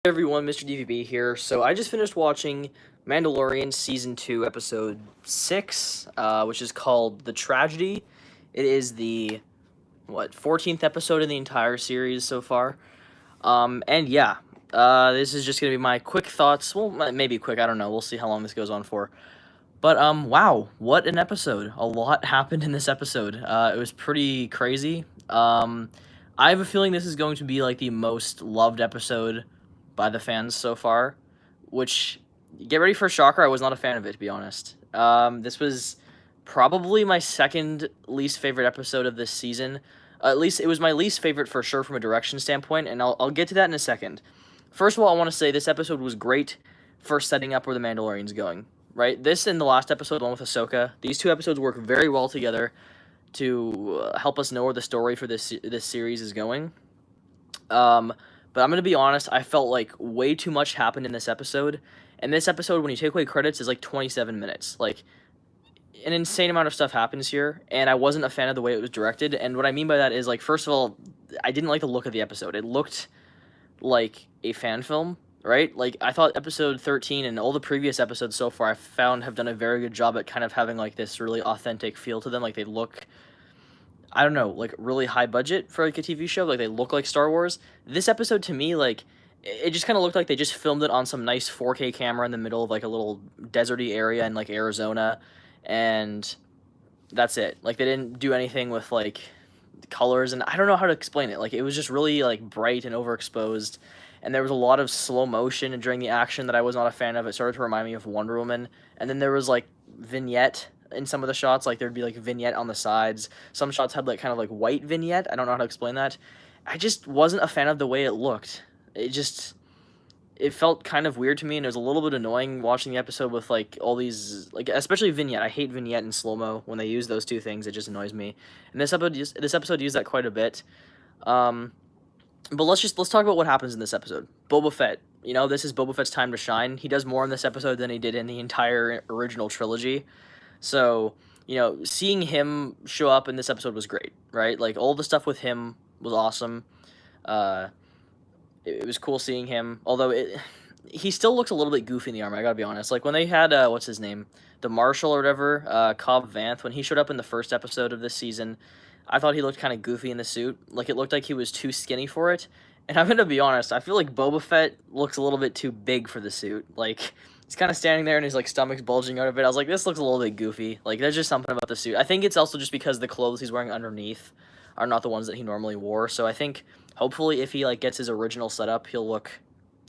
Hey everyone, Mr. DVB here. So I just finished watching Mandalorian Season 2, Episode 6, which is called The Tragedy. It is the, 14th episode in the entire series so far. And yeah, this is just going to be my quick thoughts. Well, maybe quick, I don't know. We'll see how long this goes on for. But, wow, what an episode. A lot happened in this episode. It was pretty crazy. I have a feeling this is going to be, like, the most loved episode by the fans so far, which, get ready for a shocker, I was not a fan of it, to be honest. This was probably my second least favorite episode of this season. At least, it was my least favorite for sure from a direction standpoint, and I'll get to that in a second. First of all, I want to say this episode was great for setting up where the Mandalorian's going. Right, this and the last episode, the one with Ahsoka, these two episodes work very well together to help us know where the story for this series is going. But I'm gonna be honest, I felt like way too much happened in this episode. And this episode, when you take away credits, is like 27 minutes. Like, an insane amount of stuff happens here, and I wasn't a fan of the way it was directed. And what I mean by that is, like, first of all, I didn't like the look of the episode. It looked like a fan film, right? Like, I thought episode 13 and all the previous episodes so far I found have done a very good job at kind of having, like, this really authentic feel to them. Like, they look, I don't know, like, really high budget for, like, a TV show. Like, they look like Star Wars. This episode, to me, like, it just kind of looked like they just filmed it on some nice 4K camera in the middle of, like, a little deserty area in, like, Arizona, and that's it. Like, they didn't do anything with, like, colors, and I don't know how to explain it. Like, it was just really, like, bright and overexposed, and there was a lot of slow motion during the action that I was not a fan of. It started to remind me of Wonder Woman, and then there was, like, vignette in some of the shots. Like, there'd be, like, vignette on the sides. Some shots had, like, kind of, like, white vignette. I don't know how to explain that. I just wasn't a fan of the way it looked. It felt kind of weird to me, and it was a little bit annoying watching the episode with, like, all these, like, especially vignette. I hate vignette and slow-mo. When they use those two things, it just annoys me. And this episode used that quite a bit. But let's talk about what happens in this episode. Boba Fett. You know, this is Boba Fett's time to shine. He does more in this episode than he did in the entire original trilogy. So, you know, seeing him show up in this episode was great, right? Like, all the stuff with him was awesome. It was cool seeing him, although he still looks a little bit goofy in the armor, I gotta be honest. Like, when they had, what's his name? The Marshal or whatever, Cobb Vanth, when he showed up in the first episode of this season, I thought he looked kind of goofy in the suit. Like, it looked like he was too skinny for it. And I'm gonna be honest, I feel like Boba Fett looks a little bit too big for the suit. Like, he's kind of standing there and his, like, stomach's bulging out of it. I was like, this looks a little bit goofy. Like, there's just something about the suit. I think it's also just because the clothes he's wearing underneath are not the ones that he normally wore. So I think, hopefully, if he, like, gets his original setup, he'll look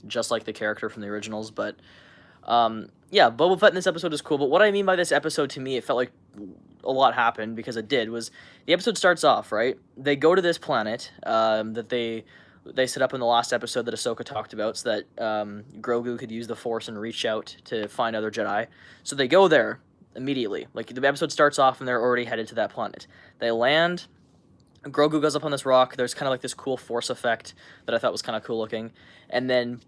just like the character from the originals. But, yeah, Boba Fett in this episode is cool. But what I mean by this episode, to me, it felt like a lot happened, because it did, was the episode starts off, right? They go to this planet that they set up in the last episode that Ahsoka talked about, so that Grogu could use the Force and reach out to find other Jedi. So they go there immediately. Like, the episode starts off and they're already headed to that planet. They land. Grogu goes up on this rock. There's kind of like this cool Force effect that I thought was kind of cool looking. And then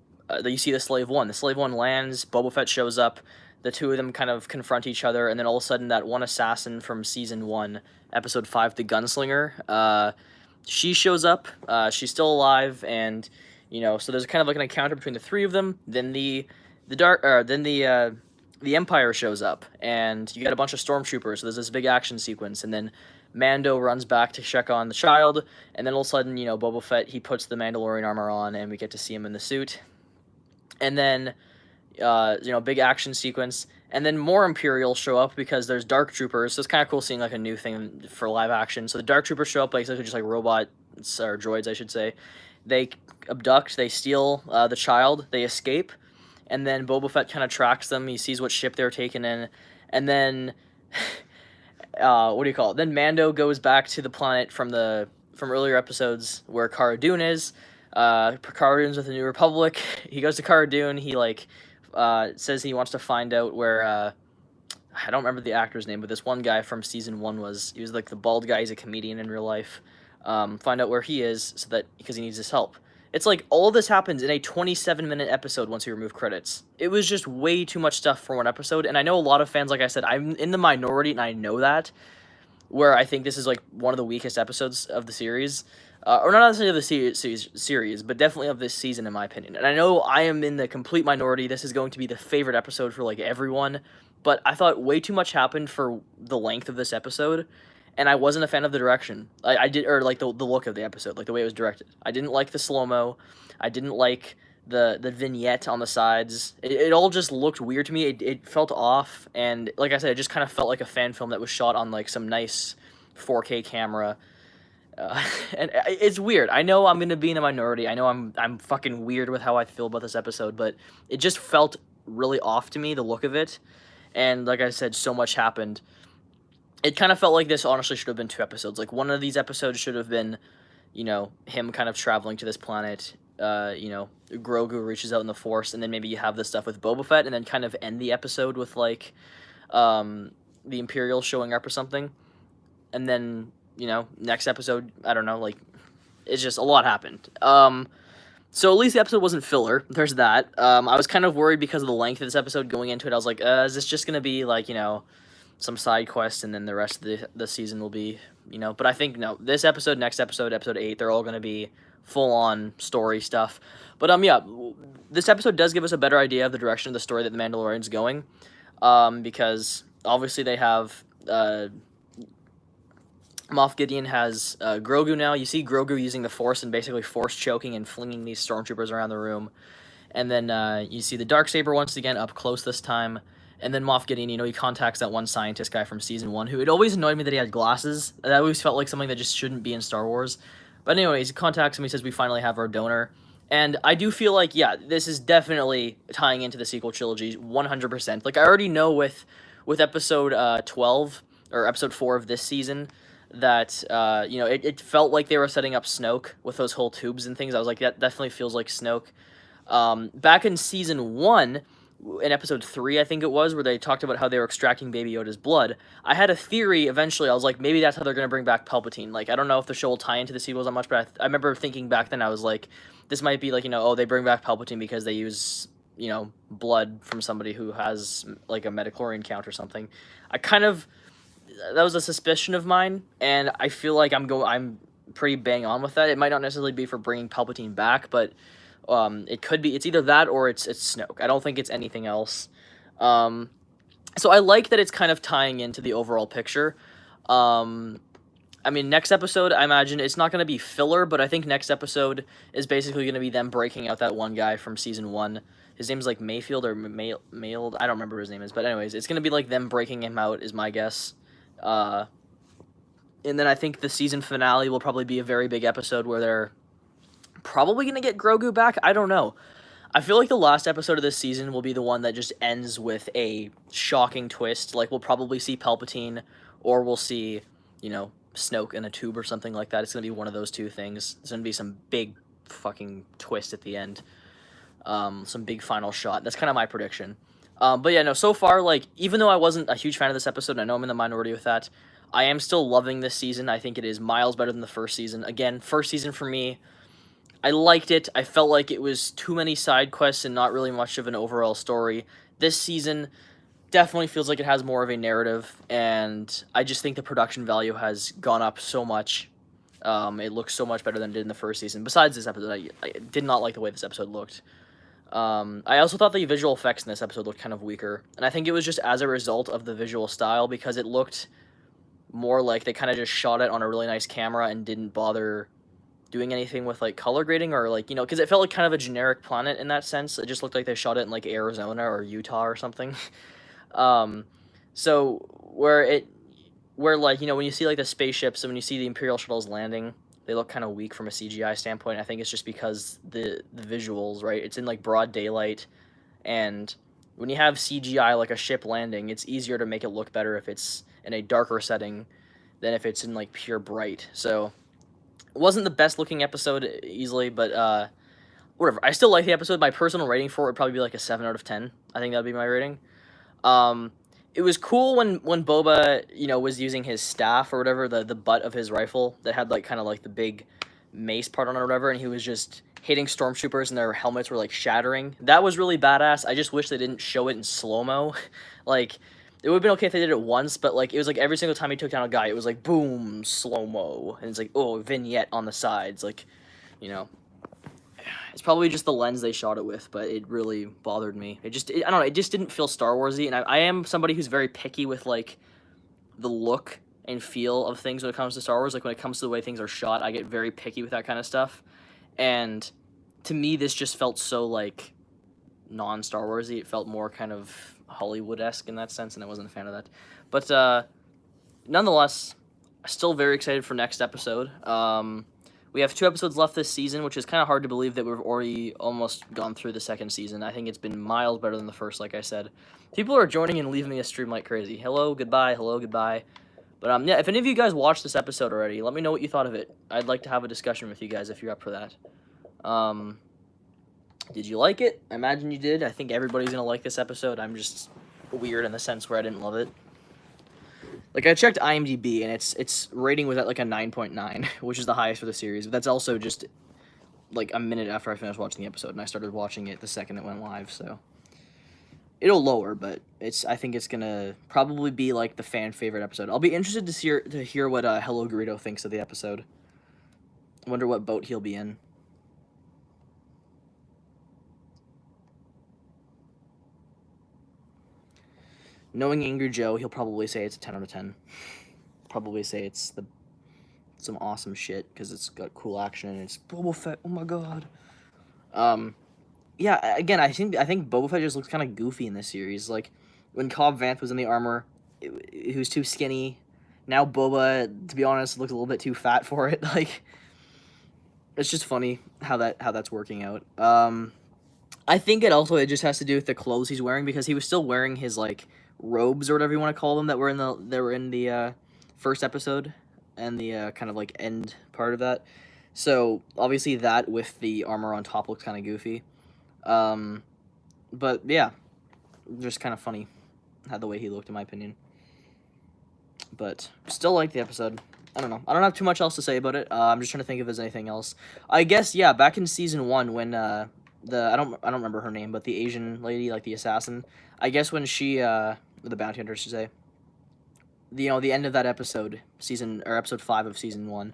you see the Slave One. The Slave One lands. Boba Fett shows up. The two of them kind of confront each other, and then all of a sudden that one assassin from Season 1, Episode 5, the Gunslinger, she shows up. She's still alive, and, you know, so there's kind of like an encounter between the three of them. Then the Empire shows up, and you got a bunch of stormtroopers, so there's this big action sequence, and then Mando runs back to check on the child, and then all of a sudden, you know, Boba Fett, he puts the Mandalorian armor on, and we get to see him in the suit. And then, you know, big action sequence, and then more Imperials show up because there's Dark Troopers, so it's kind of cool seeing, like, a new thing for live action. So the Dark Troopers show up, like, essentially just, like, robots, or droids, I should say. They abduct, they steal the child, they escape, and then Boba Fett kind of tracks them. He sees what ship they're taken in, and then, what do you call it? Then Mando goes back to the planet from earlier episodes where Cara Dune is. Cara Dune's with the New Republic. He goes to Cara Dune. He, like, says he wants to find out where, I don't remember the actor's name, but this one guy from Season 1 he was, like, the bald guy. He's a comedian in real life. Find out where he is, because he needs his help. It's like, all of this happens in a 27-minute episode once you remove credits. It was just way too much stuff for one episode, and I know a lot of fans, like I said, I'm in the minority, and I know that, where I think this is, like, one of the weakest episodes of the series. or not necessarily of the series, but definitely of this season, in my opinion. And I know I am in the complete minority. This is going to be the favorite episode for like everyone, but I thought way too much happened for the length of this episode, and I wasn't a fan of the direction. I did, or like the look of the episode, like the way it was directed. I didn't like the slow mo. I didn't like the vignette on the sides. It all just looked weird to me. It felt off, and like I said, it just kind of felt like a fan film that was shot on like some nice 4K camera. And it's weird. I know I'm gonna be in a minority. I know I'm fucking weird with how I feel about this episode, but it just felt really off to me, the look of it. And like I said, so much happened. It kind of felt like this honestly should have been 2 episodes. Like one of these episodes should have been, him kind of traveling to this planet. Grogu reaches out in the Force, and then maybe you have this stuff with Boba Fett, and then kind of end the episode with like, the Imperials showing up or something, and then next episode, I don't know, like, it's just a lot happened. So at least the episode wasn't filler. There's that. I was kind of worried because of the length of this episode going into it. I was like, is this just gonna be like some side quest, and then the rest of the season will be But I think no. This episode, next episode, episode 8, they're all gonna be full on story stuff. But yeah, this episode does give us a better idea of the direction of the story that the Mandalorian's going, because obviously they have Moff Gideon has Grogu now. You see Grogu using the Force and basically force choking and flinging these stormtroopers around the room. And then you see the Darksaber once again up close this time. And then Moff Gideon, he contacts that one scientist guy from Season 1 who it always annoyed me that he had glasses. That always felt like something that just shouldn't be in Star Wars. But anyways, he contacts him. He says, we finally have our donor. And I do feel like, yeah, this is definitely tying into the sequel trilogy 100%. Like, I already know with episode 12, or episode 4 of this season, that, it felt like they were setting up Snoke with those whole tubes and things. I was like, that definitely feels like Snoke. Back in Season 1, in episode 3, I think it was, where they talked about how they were extracting Baby Yoda's blood, I had a theory eventually. I was like, maybe that's how they're going to bring back Palpatine. Like, I don't know if the show will tie into the sequels that much, but I remember thinking back then, I was like, this might be like, they bring back Palpatine because they use, blood from somebody who has, like, a midichlorian count or something. That was a suspicion of mine, and I feel like I'm pretty bang on with that. It might not necessarily be for bringing Palpatine back, but it could be. It's either that or it's Snoke. I don't think it's anything else. So I like that it's kind of tying into the overall picture. I mean, next episode, I imagine it's not going to be filler, but I think next episode is basically going to be them breaking out that one guy from Season 1. His name's like Mayfield or Mailed. I don't remember what his name is, but anyways, it's going to be like them breaking him out is my guess. And then I think the season finale will probably be a very big episode where they're probably going to get Grogu back. I don't know. I feel like the last episode of this season will be the one that just ends with a shocking twist. Like, we'll probably see Palpatine, or we'll see, Snoke in a tube or something like that. It's going to be one of those two things. There's going to be some big fucking twist at the end. Some big final shot. That's kind of my prediction. But yeah, no, so far, like, even though I wasn't a huge fan of this episode, and I know I'm in the minority with that, I am still loving this season. I think it is miles better than the first season. Again, first season for me, I liked it. I felt like it was too many side quests and not really much of an overall story. This season definitely feels like it has more of a narrative, and I just think the production value has gone up so much. It looks so much better than it did in the first season. Besides this episode, I did not like the way this episode looked. I also thought the visual effects in this episode looked kind of weaker, and I think it was just as a result of the visual style, because it looked more like they kind of just shot it on a really nice camera and didn't bother doing anything with, like, color grading or, like, because it felt like kind of a generic planet in that sense. It just looked like they shot it in, like, Arizona or Utah or something. So where like, when you see, like, the spaceships and when you see the Imperial shuttles landing, they look kind of weak from a CGI standpoint. I think it's just because the visuals, right? It's in, like, broad daylight, and when you have CGI, like a ship landing, it's easier to make it look better if it's in a darker setting than if it's in, like, pure bright. So it wasn't the best looking episode easily, but whatever. I still like the episode. My personal rating for it would probably be like a 7 out of 10. I think that would be my rating. It was cool when Boba, was using his staff or whatever, the butt of his rifle that had, like, kind of like the big mace part on it or whatever, and he was just hitting stormtroopers and their helmets were, like, shattering. That was really badass. I just wish they didn't show it in slow-mo. Like, It would have been okay if they did it once, but like it was like every single time he took down a guy, it was like boom, slow mo, and it's like oh vignette on the sides, like you know. It's probably just the lens they shot it with, but it really bothered me. I don't know, it just didn't feel Star Warsy, and I am somebody who's very picky with like the look and feel of things when it comes to Star Wars. Like when it comes to the way things are shot, I get very picky with that kind of stuff. And to me, this just felt so like non-Star Warsy. It felt more kind of Hollywood-esque in that sense, and I wasn't a fan of that. But nonetheless, still very excited for next episode. We have 2 episodes left this season, which is kind of hard to believe that we've already almost gone through the second season. I think it's been miles better than the first, like I said. People are joining and leaving me a stream like crazy. Hello, goodbye, hello, goodbye. But yeah, if any of you guys watched this episode already, let me know what you thought of it. I'd like to have a discussion with you guys if you're up for that. Did you like it? I imagine you did. I think everybody's gonna like this episode. I'm just weird in the sense where I didn't love it. Like, I checked IMDb, and its rating was at, like, a 9.9, which is the highest for the series. But that's also just, like, a minute after I finished watching the episode, and I started watching it the second it went live, so. It'll lower, but I think it's gonna probably be, like, the fan-favorite episode. I'll be interested to hear what Hello Garrido thinks of the episode. I wonder what boat he'll be in. Knowing Angry Joe, he'll probably say it's a 10 out of 10. Probably say it's some awesome shit, because it's got cool action, and it's Boba Fett, oh my god. Yeah, again, I think Boba Fett just looks kind of goofy in this series. Like, when Cobb Vanth was in the armor, he was too skinny. Now Boba, to be honest, looks a little bit too fat for it. Like, it's just funny how that's working out. I think it just has to do with the clothes he's wearing, because he was still wearing his, like, robes or whatever you want to call them that were in the first episode and the kind of like end part of that. So obviously that with the armor on top looks kind of goofy. But yeah, just kind of funny how the way he looked, in my opinion. But still like the episode. I don't know. I don't have too much else to say about it. I'm just trying to think if there's anything else. I guess yeah, back in season 1 when I don't remember her name, but the Asian lady, like the assassin. I guess when she the bounty hunter, I should say. The end of that episode, episode 5 of season 1.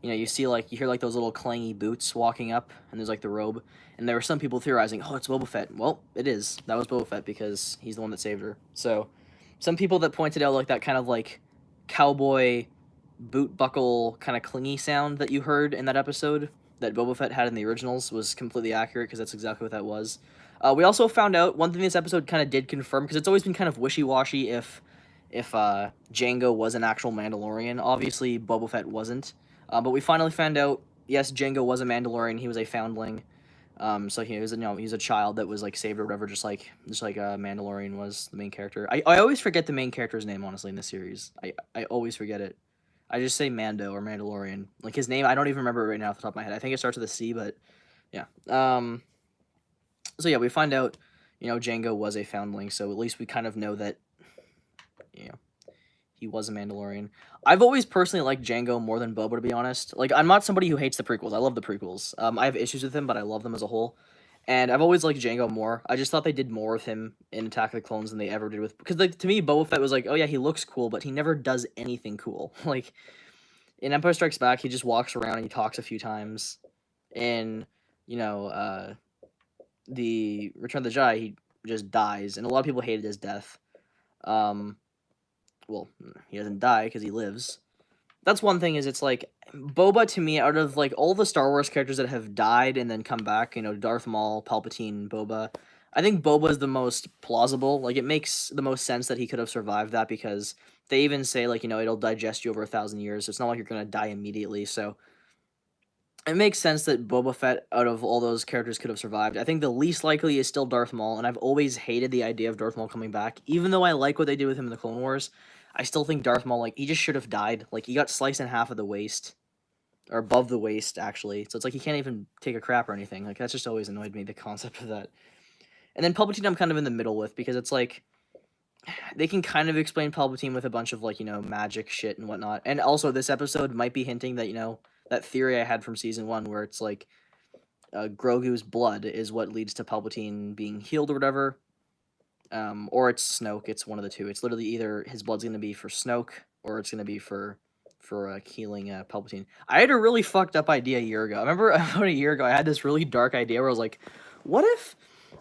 You hear like those little clangy boots walking up, and there's like the robe, and there were some people theorizing, oh, it's Boba Fett. Well, it is. That was Boba Fett because he's the one that saved her. So, some people that pointed out like that kind of like cowboy boot buckle kind of clingy sound that you heard in that episode that Boba Fett had in the originals was completely accurate, because that's exactly what that was. We also found out one thing this episode kind of did confirm, because it's always been kind of wishy-washy if Django was an actual Mandalorian. Obviously, Boba Fett wasn't. But we finally found out, yes, Django was a Mandalorian. He was a foundling. So he was a child that was like saved or whatever, just like Mandalorian was the main character. I always forget the main character's name, honestly, in this series. I always forget it. I just say Mando or Mandalorian. Like his name, I don't even remember it right now off the top of my head. I think it starts with a C, but yeah. So yeah, we find out, Django was a foundling, so at least we kind of know that, he was a Mandalorian. I've always personally liked Django more than Boba, to be honest. Like, I'm not somebody who hates the prequels. I love the prequels. I have issues with them, but I love them as a whole. And I've always liked Django more. I just thought they did more with him in Attack of the Clones than they ever did with... Because, like, to me, Boba Fett was like, oh yeah, he looks cool, but he never does anything cool. Like, in Empire Strikes Back, he just walks around and he talks a few times. In, the Return of the Jedi, he just dies. And a lot of people hated his death. Well, he doesn't die because he lives. That's one thing, is it's like, Boba, to me, out of, like, all the Star Wars characters that have died and then come back, Darth Maul, Palpatine, Boba, I think Boba is the most plausible. Like, it makes the most sense that he could have survived that, because they even say, like, it'll digest you over 1,000 years, so it's not like you're gonna die immediately, so it makes sense that Boba Fett, out of all those characters, could have survived. I think the least likely is still Darth Maul, and I've always hated the idea of Darth Maul coming back. Even though I like what they did with him in the Clone Wars, I still think Darth Maul, like, he just should have died. Like, he got sliced in half of the waist. Or above the waist, actually. So it's like he can't even take a crap or anything. Like, that's just always annoyed me, the concept of that. And then Palpatine I'm kind of in the middle with, because it's like, they can kind of explain Palpatine with a bunch of, like, magic shit and whatnot. And also, this episode might be hinting that, that theory I had from Season 1, where it's like, Grogu's blood is what leads to Palpatine being healed or whatever. or it's Snoke. It's one of the two. It's literally either his blood's gonna be for Snoke or it's gonna be for healing Palpatine. I had a really fucked up idea a year ago. I remember about a year ago I had this really dark idea where I was like, what if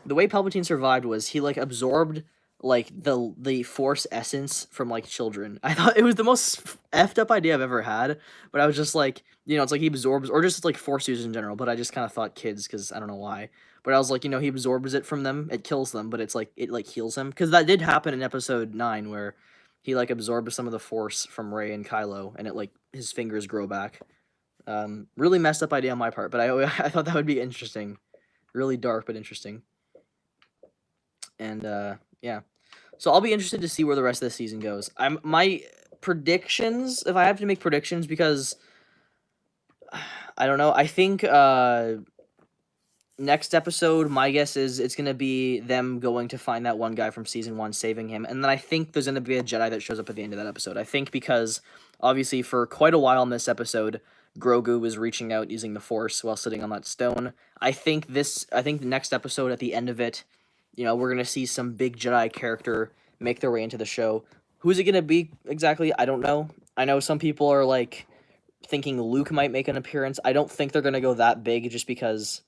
the way Palpatine survived was he like absorbed like the Force essence from like children. I thought it was the most effed up idea I've ever had, but I was just like, it's like he absorbs or just like Force users in general. But I just kind of thought kids because I don't know why. But I was like, he absorbs it from them. It kills them, but it's like it like heals him because that did happen in Episode 9 where he like absorbed some of the Force from Rey and Kylo, and it like his fingers grow back. Really messed up idea on my part, but I thought that would be interesting, really dark but interesting. And yeah, so I'll be interested to see where the rest of the season goes. My predictions, if I have to make predictions, because I don't know. I think next episode, my guess is it's gonna be them going to find that one guy from season 1, saving him, and then I think there's gonna be a Jedi that shows up at the end of that episode. I think because obviously for quite a while in this episode, Grogu was reaching out using the Force while sitting on that stone. I think the next episode at the end of it, we're gonna see some big Jedi character make their way into the show. Who's it gonna be exactly? I don't know. I know some people are like thinking Luke might make an appearance. I don't think they're gonna go that big just because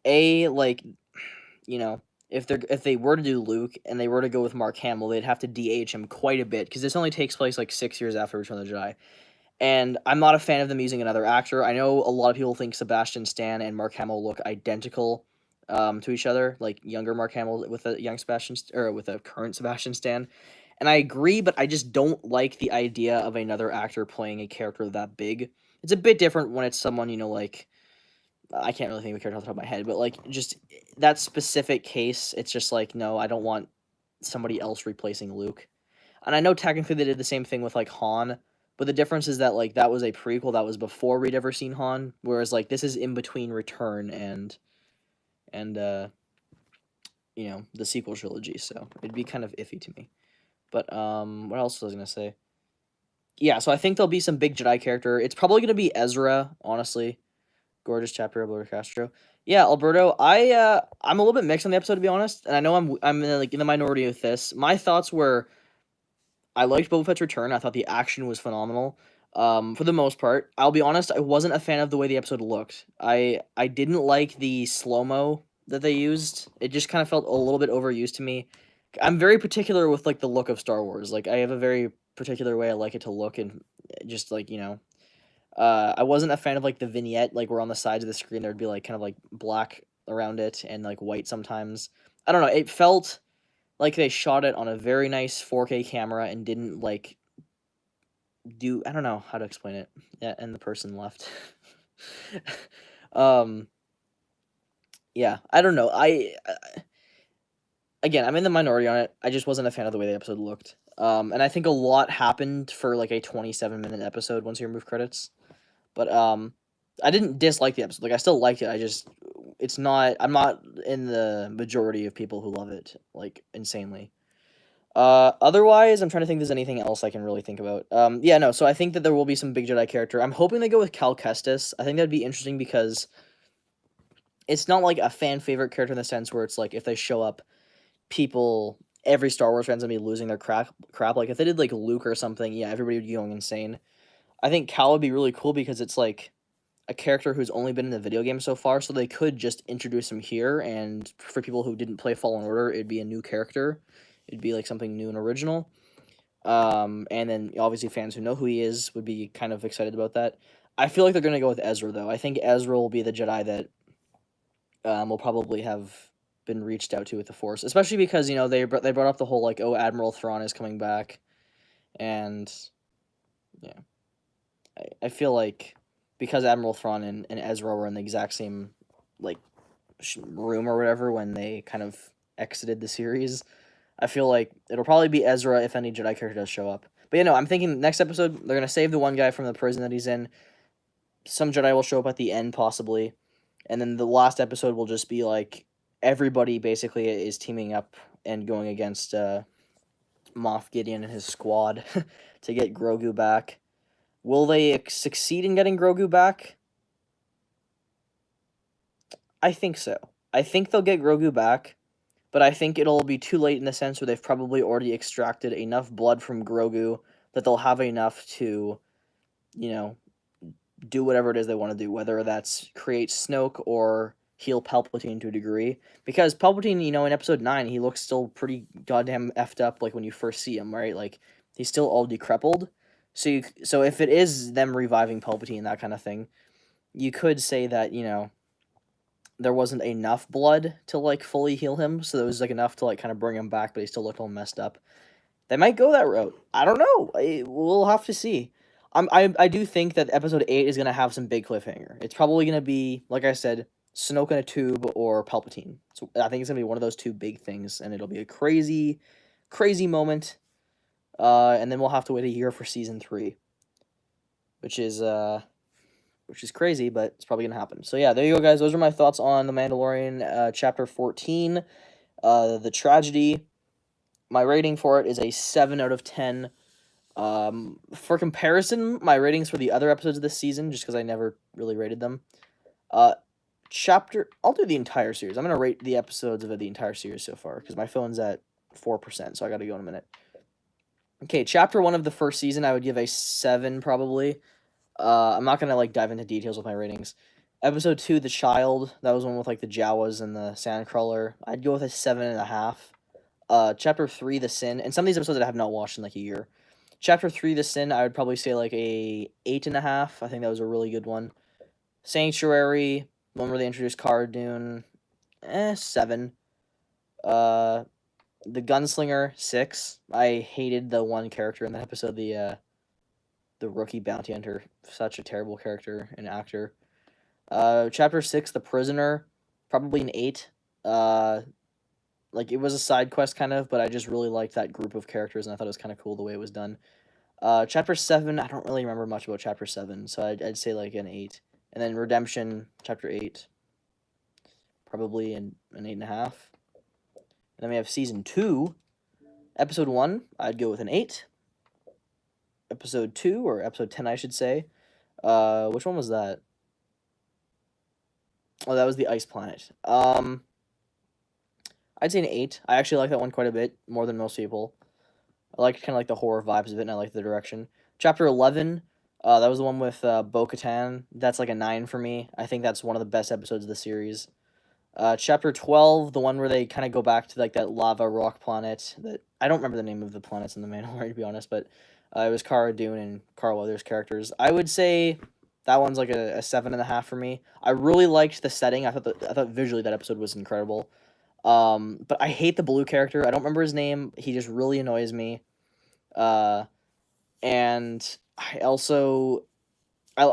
like, if they were to do Luke and they were to go with Mark Hamill, they'd have to DH him quite a bit because this only takes place like 6 years after Return of the Jedi. And I'm not a fan of them using another actor. I know a lot of people think Sebastian Stan and Mark Hamill look identical to each other, like younger Mark Hamill with a young Sebastian or with a current Sebastian Stan. And I agree, but I just don't like the idea of another actor playing a character that big. It's a bit different when it's someone, like I can't really think of a character off the top of my head, but like just that specific case, it's just like, no, I don't want somebody else replacing Luke. And I know technically they did the same thing with like Han, but the difference is that like that was a prequel that was before we'd ever seen Han, whereas like this is in between Return and the sequel trilogy, so it'd be kind of iffy to me. But what else was I gonna say? Yeah, so I think there'll be some big Jedi character. It's probably gonna be Ezra, honestly. Gorgeous chapter, Alberto Castro. Yeah, Alberto, I'm a little bit mixed on the episode, to be honest, and I know I'm in the minority with this. My thoughts were I liked Boba Fett's return. I thought the action was phenomenal. For the most part, I'll be honest, I wasn't a fan of the way the episode looked. I didn't like the slow-mo that they used. It just kind of felt a little bit overused to me. I'm very particular with like the look of Star Wars. Like I have a very particular way I like it to look, and just like, I wasn't a fan of like the vignette, like where on the sides of the screen there'd be like kind of like black around it and like white sometimes. I don't know. It felt like they shot it on a very nice 4K camera and didn't like I don't know how to explain it. Yeah, and the person left. um yeah, I don't know. Again, I'm in the minority on it. I just wasn't a fan of the way the episode looked. And I think a lot happened for like a 27-minute episode once you remove credits. But I didn't dislike the episode. Like I still liked it. I'm not in the majority of people who love it like insanely. Otherwise, I'm trying to think if there's anything else I can really think about. Yeah, no, so I think that there will be some big Jedi character. I'm hoping they go with Cal Kestis. I think that'd be interesting because it's not like a fan favorite character in the sense where it's like if they show up, every Star Wars fan's gonna be losing their crap. Like if they did like Luke or something, yeah, everybody would be going insane. I think Cal would be really cool because it's like a character who's only been in the video game so far, so they could just introduce him here, and for people who didn't play Fallen Order, it'd be a new character. It'd be like something new and original. And then obviously fans who know who he is would be kind of excited about that. I feel like they're gonna go with Ezra though. I think Ezra will be the Jedi that will probably have been reached out to with the Force, especially because they brought up the whole like, oh, Admiral Thrawn is coming back, and yeah, I feel like because Admiral Thrawn and Ezra were in the exact same like room or whatever when they kind of exited the series, I feel like it'll probably be Ezra if any Jedi character does show up. But I'm thinking next episode they're gonna save the one guy from the prison that he's in. Some Jedi will show up at the end possibly, and then the last episode will just be like everybody basically is teaming up and going against Moff Gideon and his squad to get Grogu back. Will they succeed in getting Grogu back? I think so. I think they'll get Grogu back, but I think it'll be too late in the sense where they've probably already extracted enough blood from Grogu that they'll have enough to, you know, do whatever it is they want to do, whether that's create Snoke or heal Palpatine to a degree. Because Palpatine, in episode 9, he looks still pretty goddamn effed up, like, when you first see him, right? Like, he's still all decrepit. So if it is them reviving Palpatine, that kind of thing, you could say that, there wasn't enough blood to, like, fully heal him, so there was, like, enough to, like, kind of bring him back, but he still looked all messed up. They might go that route. I don't know. We'll have to see. I do think that episode 8 is going to have some big cliffhanger. It's probably going to be, like I said, Snoke in a tube or Palpatine. So I think it's going to be one of those two big things, and it'll be a crazy, crazy moment. And then we'll have to wait a year for season 3, which is crazy, but it's probably going to happen. So yeah, there you go, guys. Those are my thoughts on The Mandalorian, Chapter 14, The Tragedy. My rating for it is a 7 out of 10. For comparison, my ratings for the other episodes of this season, just because I never really rated them, I'll do the entire series. I'm going to rate the episodes of the entire series so far, because my phone's at 4%, so I got to go in a minute. Okay, Chapter 1 of the first season, I would give a 7, probably. I'm not going to, like, dive into details with my ratings. Episode 2, The Child, that was one with, like, the Jawas and the Sandcrawler. I'd go with a 7.5. Chapter 3, The Sin, and some of these episodes I have not watched in, like, a year. Chapter 3, The Sin, I would probably say, like, a 8.5. I think that was a really good one. Sanctuary, one where they introduced Cara Dune, 7. The Gunslinger, 6. I hated the one character in that episode, the rookie bounty hunter. Such a terrible character and actor. Chapter 6, The Prisoner, probably an 8. Like, it was a side quest, kind of, but I just really liked that group of characters, and I thought it was kind of cool the way it was done. Chapter 7, I don't really remember much about Chapter 7, so I'd say, like, an 8. And then Redemption, Chapter 8, probably an 8.5. And then we have Season 2, Episode 1, I'd go with an 8. Episode 2, or Episode 10, I should say. Which one was that? Oh, that was the Ice Planet. I'd say an 8. I actually like that one quite a bit, more than most people. I like kind of like the horror vibes of it, and I like the direction. Chapter 11, that was the one with Bo-Katan. That's like a 9 for me. I think that's one of the best episodes of the series. Chapter 12, the one where they kind of go back to like that lava rock planet. That I don't remember the name of the planets in the Mandalorian, to be honest, but it was Cara Dune and Carl Weathers' characters. I would say that one's like a 7.5 for me. I really liked the setting. I thought visually that episode was incredible. But I hate the blue character. I don't remember his name. He just really annoys me. And I also I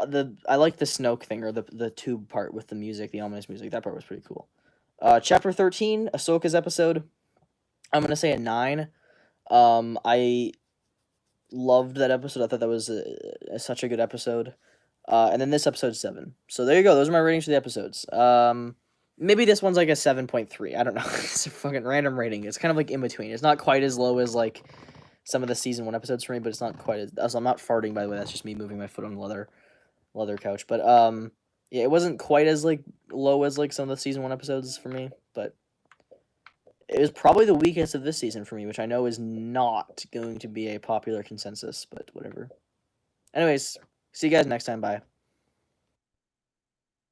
like the Snoke thing, or the tube part with the music, the ominous music. That part was pretty cool. Chapter 13, Ahsoka's episode. I'm gonna say a 9. I loved that episode. I thought that was such a good episode. And then this episode 7. So there you go. Those are my ratings for the episodes. Maybe this one's like a 7.3. I don't know. It's a fucking random rating. It's kind of like in between. It's not quite as low as like some of the season 1 episodes for me, but it's not quite as. Also, I'm not farting, by the way. That's just me moving my foot on the leather couch. But yeah, it wasn't quite as like low as like some of the season 1 episodes for me, but it was probably the weakest of this season for me, which I know is not going to be a popular consensus, but whatever. Anyways, see you guys next time. Bye.